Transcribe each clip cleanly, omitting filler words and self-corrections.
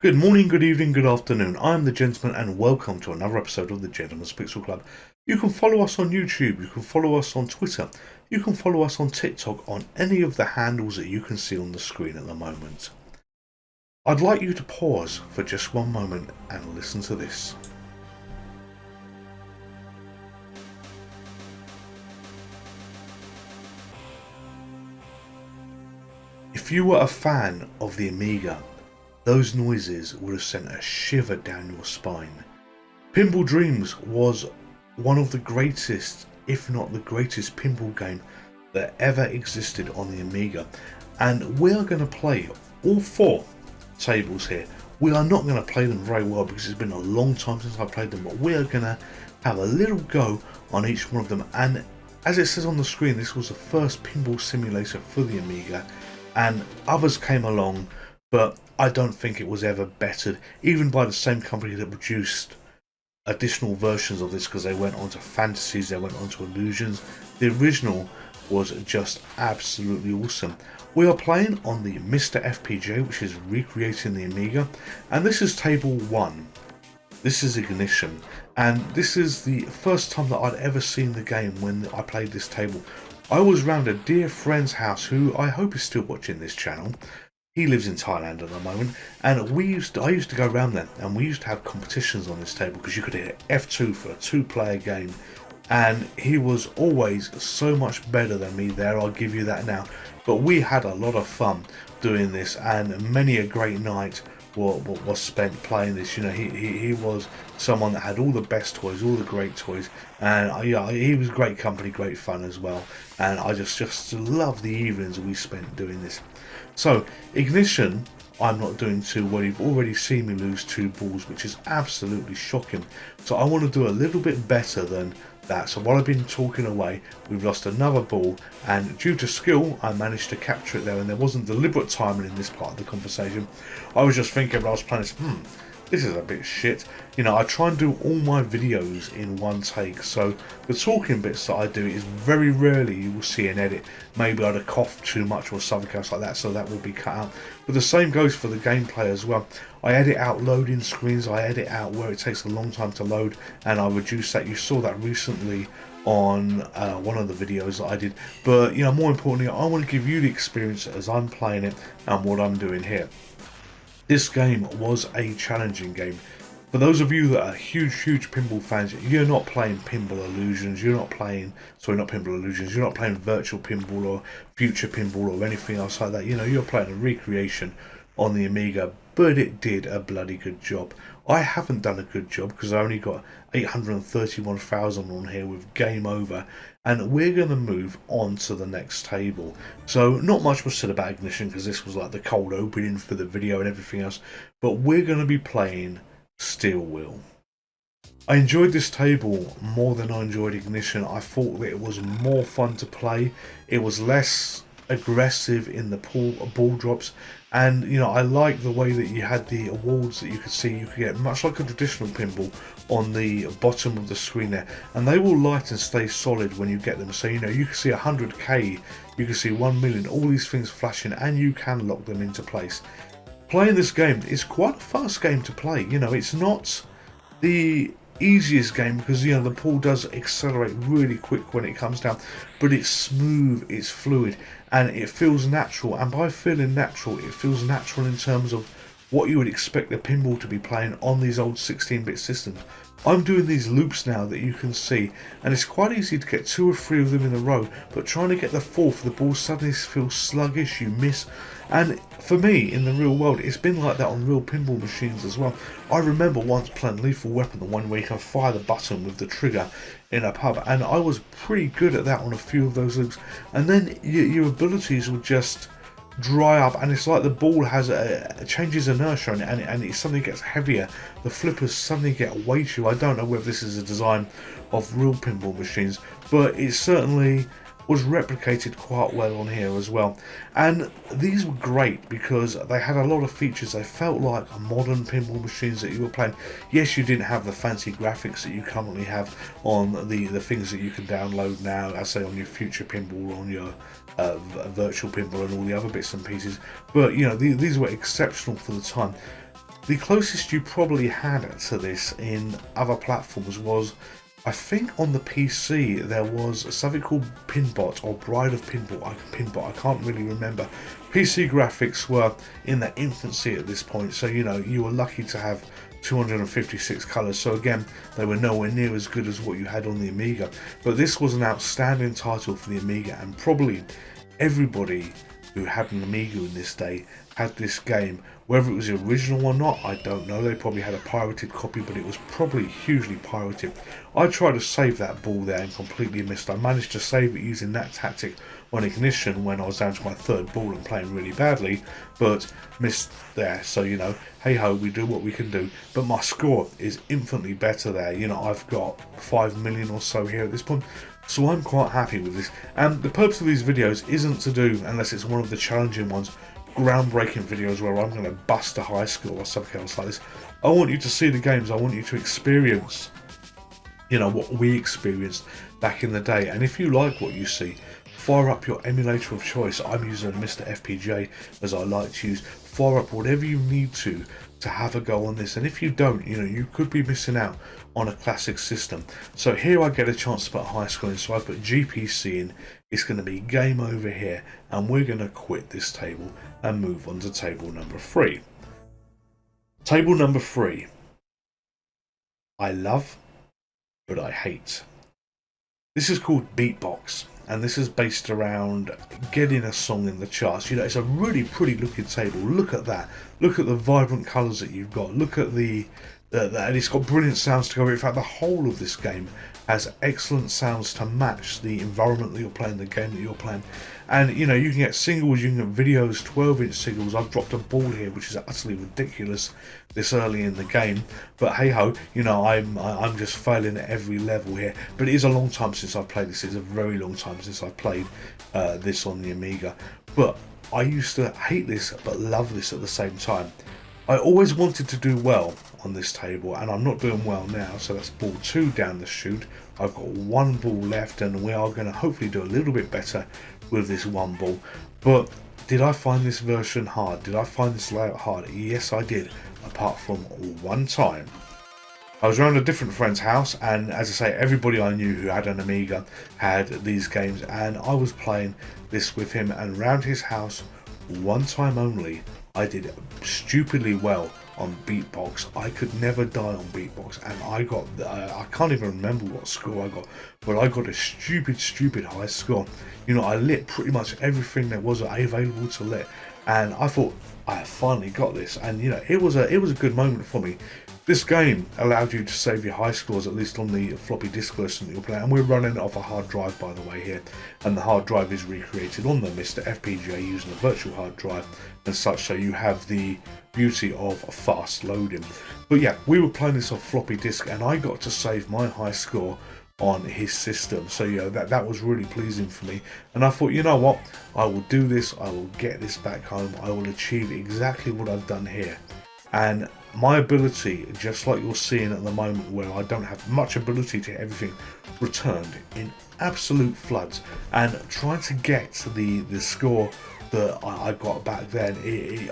Good morning, good evening, good afternoon. I'm the Gentleman and welcome to another episode of the Gentleman's Pixel Club. You can follow us on YouTube, you can follow us on Twitter, you can follow us on TikTok on any of the handles that you can see on the screen at the moment. I'd like you to pause for just one moment and listen to this. If you were a fan of the Amiga, those noises would have sent a shiver down your spine. Pinball Dreams was one of the greatest, if not the greatest pinball game that ever existed on the Amiga, and we are going to play all four tables here. We are not going to play them very well because it's been a long time since I played them, but we are going to have a little go on each one of them. And as it says on the screen, this was the first pinball simulator for the Amiga, and others came along, but I don't think it was ever bettered, even by the same company that produced additional versions of this, because they went on to fantasies, they went on to illusions. The original was just absolutely awesome. We are playing on the MiSTer FPGA, which is recreating the Amiga, and this is table 1. This is Ignition, and this is the first time that I'd ever seen the game when I played this table. I was round a dear friend's house who I hope is still watching this channel. He lives in Thailand at the moment, and I used to go around there, and we used to have competitions on this table because you could hit F2 for a 2-player game, and he was always so much better than me there, I'll give you that now. But we had a lot of fun doing this, and many a great night was spent playing this. You know, he was someone that had all the best toys, all the great toys, and yeah, he was great company, great fun as well, and I just love the evenings we spent doing this. So, Ignition, I'm not doing too well. You've already seen me lose 2 balls, which is absolutely shocking. So I want to do a little bit better than that. So while I've been talking away, we've lost another ball, and due to skill, I managed to capture it there, and there wasn't deliberate timing in this part of the conversation. I was just thinking when I was playing this, this is a bit shit. You know, I try and do all my videos in one take, so the talking bits that I do is very rarely you will see an edit. Maybe I'd have coughed too much or something else like that, so that will be cut out. But the same goes for the gameplay as well. I edit out loading screens, I edit out where it takes a long time to load, and I reduce that. You saw that recently on one of the videos that I did. But, you know, more importantly, I want to give you the experience as I'm playing it and what I'm doing here. This game was a challenging game. For those of you that are huge pinball fans, you're not playing Pinball Illusions, you're not playing Virtual Pinball or Future Pinball or anything else like that. You know, you're playing a recreation on the Amiga, but it did a bloody good job. I haven't done a good job because I only got 831,000 on here with game over, and we're going to move on to the next table. So not much was said about Ignition because this was like the cold opening for the video and everything else, but we're going to be playing Steel Wheel. I enjoyed this table more than I enjoyed Ignition. I thought that it was more fun to play. It was less aggressive in the ball drops, and you know, I like the way that you had the awards that you could see. You could get much like a traditional pinball on the bottom of the screen there, and they will light and stay solid when you get them. So you know, you can see 100k, you can see 1 million, all these things flashing, and you can lock them into place. Playing this game is quite a fast game to play. You know, it's not the easiest game because, you know, the ball does accelerate really quick when it comes down, but it's smooth, it's fluid, and it feels natural. And by feeling natural, it feels natural in terms of what you would expect a pinball to be playing on these old 16-bit systems. I'm doing these loops now that you can see, and it's quite easy to get 2 or 3 of them in a row, but trying to get the 4th, the ball suddenly feels sluggish, you miss. And for me, in the real world, it's been like that on real pinball machines as well. I remember once playing Lethal Weapon, the one where you can fire the button with the trigger in a pub, and I was pretty good at that on a few of those loops, and then your abilities would just dry up, and it's like the ball has changes inertia, and it suddenly gets heavier. The flippers suddenly get weightier. I don't know whether this is a design of real pinball machines, but it certainly was replicated quite well on here as well. And these were great because they had a lot of features. They felt like modern pinball machines that you were playing. Yes, you didn't have the fancy graphics that you currently have on the things that you can download now, I say on your Future Pinball, on your Virtual Pinball and all the other bits and pieces, but you know, these were exceptional for the time. The closest you probably had to this in other platforms was, I think on the PC there was something called Pinbot or Bride of Pinbot, I can't really remember. PC graphics were in their infancy at this point, so you know, you were lucky to have 256 colours, so again, they were nowhere near as good as what you had on the Amiga. But this was an outstanding title for the Amiga, and probably everybody who had an Amiga in this day had this game. Whether it was the original or not, I don't know. They probably had a pirated copy, but it was probably hugely pirated. I tried to save that ball there and completely missed. I managed to save it using that tactic on Ignition when I was down to my third ball and playing really badly, but missed there. So, you know, hey ho, we do what we can do. But my score is infinitely better there. You know, I've got 5 million or so here at this point. So I'm quite happy with this. And the purpose of these videos isn't to do, unless it's one of the challenging ones, groundbreaking videos where I'm going to bust a high score or something else like this. I want you to see the games. I want you to experience, you know, what we experienced back in the day. And if you like what you see, fire up your emulator of choice. I'm using a MiSTer FPGA, as I like to use. Fire up whatever you need to have a go on this. And if you don't, you know, you could be missing out on a classic system. So here I get a chance to put a high score in, so I put GPC in. It's going to be game over here, and we're going to quit this table and move on to table number 3. Table number 3. I love, but I hate. This is called Beatbox, and this is based around getting a song in the charts. You know, it's a really pretty looking table. Look at that. Look at the vibrant colours that you've got. Look at and it's got brilliant sounds to go with. In fact, the whole of this game has excellent sounds to match the environment that you're playing, the game that you're playing. And you know, you can get singles, you can get videos, 12-inch singles. I've dropped a ball here, which is utterly ridiculous this early in the game. But hey ho, you know, I'm just failing at every level here. But it is a long time since I've played this. It's a very long time since I've played this on the Amiga. But I used to hate this, but love this at the same time. I always wanted to do well on this table, and I'm not doing well now, so that's ball 2 down the chute. I've got 1 ball left, and we are going to hopefully do a little bit better with this 1 ball. But did I find this version hard? Did I find this layout hard? Yes, I did, apart from one time. I was around a different friend's house, and as I say, everybody I knew who had an Amiga had these games, and I was playing this with him, and around his house, one time only, I did stupidly well on Beatbox. I could never die on Beatbox, and I got, I can't even remember what score I got, but I got a stupid high score. You know, I lit pretty much everything there was available to lit, and I thought, I finally got this. And you know, it was a good moment for me. This game allowed you to save your high scores, at least on the floppy disk version that you're playing, and we're running it off a hard drive, by the way, here, and the hard drive is recreated on the MiSTer FPGA using a virtual hard drive and such, so you have the beauty of fast loading. But yeah, we were playing this off floppy disk, and I got to save my high score on his system, so you know, that was really pleasing for me. And I thought, you know what, I will do this, I will get this back home, I will achieve exactly what I've done here. And my ability, just like you're seeing at the moment, where I don't have much ability to get everything returned in absolute floods, and trying to get to the score that I got back then,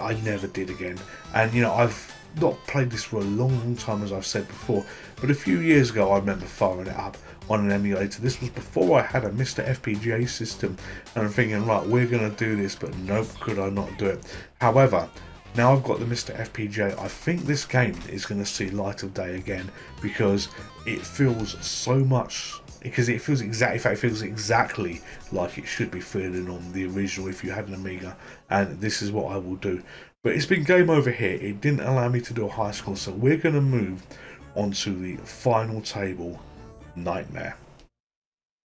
I never did again. And you know, I've not played this for a long time, as I've said before, but a few years ago I remember firing it up on an emulator. This was before I had a MiSTer FPGA system, and I'm thinking, right, we're going to do this, but nope, could I not do it. However, now I've got the MiSTer FPGA, I think this game is going to see light of day again, because it feels so much, because it feels exactly, in fact, it feels exactly like it should be feeling on the original if you had an Amiga, and this is what I will do. But it's been game over here. It didn't allow me to do a high score, so we're going to move on to the final table, Nightmare.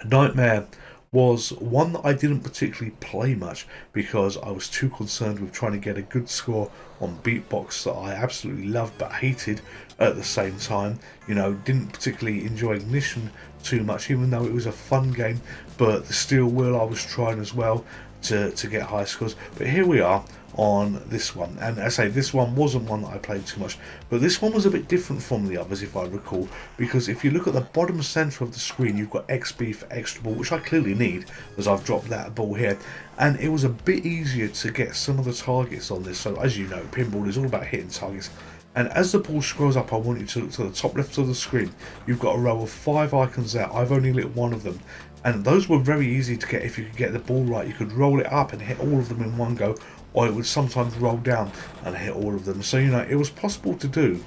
Nightmare was one that I didn't particularly play much because I was too concerned with trying to get a good score on Beatbox that I absolutely loved but hated at the same time. You know, didn't particularly enjoy Ignition too much, even though it was a fun game, but the Steel Wheel I was trying as well to get high scores. But here we are on this one, and as I say, this one wasn't one that I played too much, but this one was a bit different from the others, if I recall, because if you look at the bottom center of the screen, you've got XB for extra ball, which I clearly need as I've dropped that ball here, and it was a bit easier to get some of the targets on this. So as you know, pinball is all about hitting targets, And as the ball scrolls up, I want you to look to the top left of the screen. You've got a row of 5 icons there. I've only lit one of them. And those were very easy to get if you could get the ball right. You could roll it up and hit all of them in one go, or it would sometimes roll down and hit all of them. So, you know, it was possible to do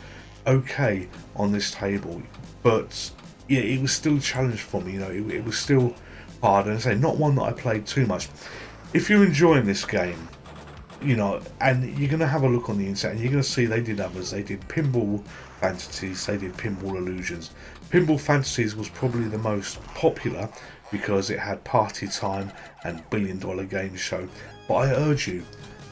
okay on this table. But, yeah, it was still a challenge for me. You know, it was still hard. And I say, not one that I played too much. If you're enjoying this game, you know, and you're going to have a look on the internet and you're going to see they did others. They did Pinball Fantasies, they did Pinball Illusions. Pinball Fantasies was probably the most popular because it had Party Time and $1 Billion Game Show. But I urge you,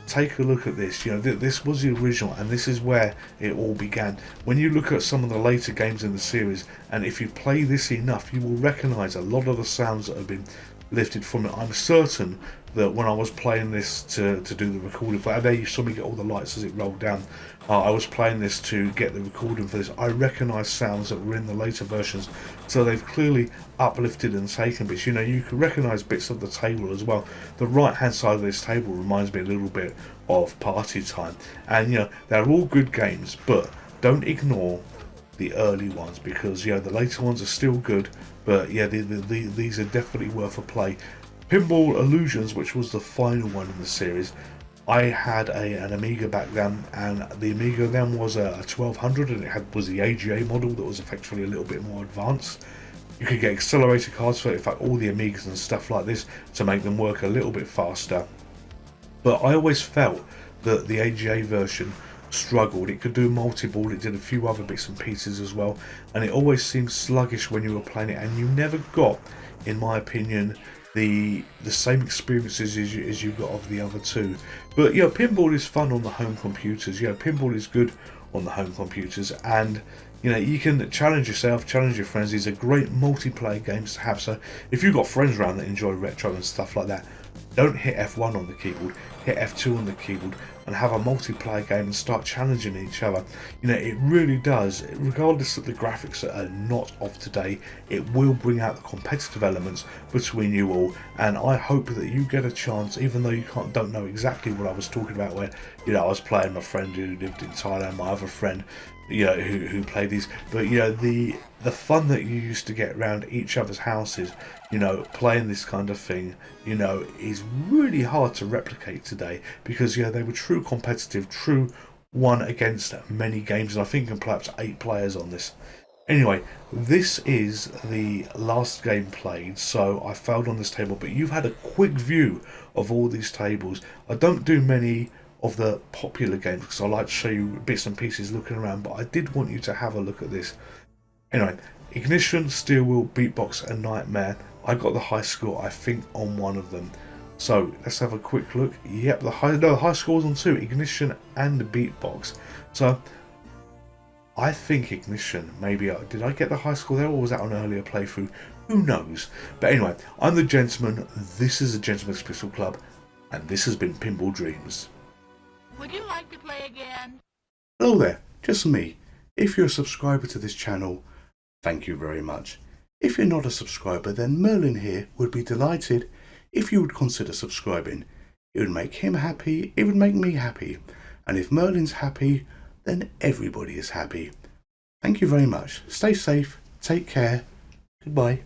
take a look at this. You know, this was the original, and this is where it all began. When you look at some of the later games in the series, and if you play this enough, you will recognise a lot of the sounds that have been lifted from it. I'm certain that when I was playing this to do the recording for, and there you saw me get all the lights as it rolled down, I was playing this to get the recording for this. I recognise sounds that were in the later versions, so they've clearly uplifted and taken bits. You know, you can recognise bits of the table as well. The right hand side of this table reminds me a little bit of Party Time, and you know, they're all good games, but don't ignore the early ones, because you know, the later ones are still good, but yeah, these are definitely worth a play. Pinball Illusions, which was the final one in the series, I had an Amiga back then, and the Amiga then was a 1200, and it was the AGA model that was effectively a little bit more advanced. You could get accelerator cards for it, in fact all the Amigas and stuff like this, to make them work a little bit faster. But I always felt that the AGA version struggled. It could do multi-ball, it did a few other bits and pieces as well, and it always seemed sluggish when you were playing it, and you never got, in my opinion, the same experiences as you got of the other two. But yeah, pinball is fun on the home computers. Yeah, pinball is good on the home computers, and you know, you can challenge yourself, challenge your friends. These are great multiplayer games to have. So if you've got friends around that enjoy retro and stuff like that, don't hit F1 on the keyboard, hit F2 on the keyboard, and have a multiplayer game and start challenging each other. You know, it really does, regardless of the graphics that are not of today, it will bring out the competitive elements between you all. And I hope that you get a chance, even though you don't know exactly what I was talking about, where, you know, I was playing my friend who lived in Thailand, my other friend, you know, who played these, but you know, the fun that you used to get around each other's houses, you know, playing this kind of thing, you know, is really hard to replicate today, because, you know, they were true competitive, true one against many games, and I think perhaps 8 players on this. Anyway, this is the last game played, so I failed on this table, but you've had a quick view of all these tables. I don't do many of the popular games because I like to show you bits and pieces looking around, but I did want you to have a look at this. Anyway, Ignition, Steel Wheel, Beatbox and Nightmare. I got the high score, I think, on one of them. So let's have a quick look. Yep, the high score was on 2, Ignition and Beatbox. So I think Ignition, maybe, did I get the high score there, or was that on an earlier playthrough? Who knows? But anyway, I'm the Gentleman, this is the Gentleman's Pistol Club, and this has been Pinball Dreams. Would you like to play again? Hello there, just me. If you're a subscriber to this channel, thank you very much. If you're not a subscriber, then Merlin here would be delighted if you would consider subscribing. It would make him happy, it would make me happy. And if Merlin's happy, then everybody is happy. Thank you very much. Stay safe, take care, goodbye.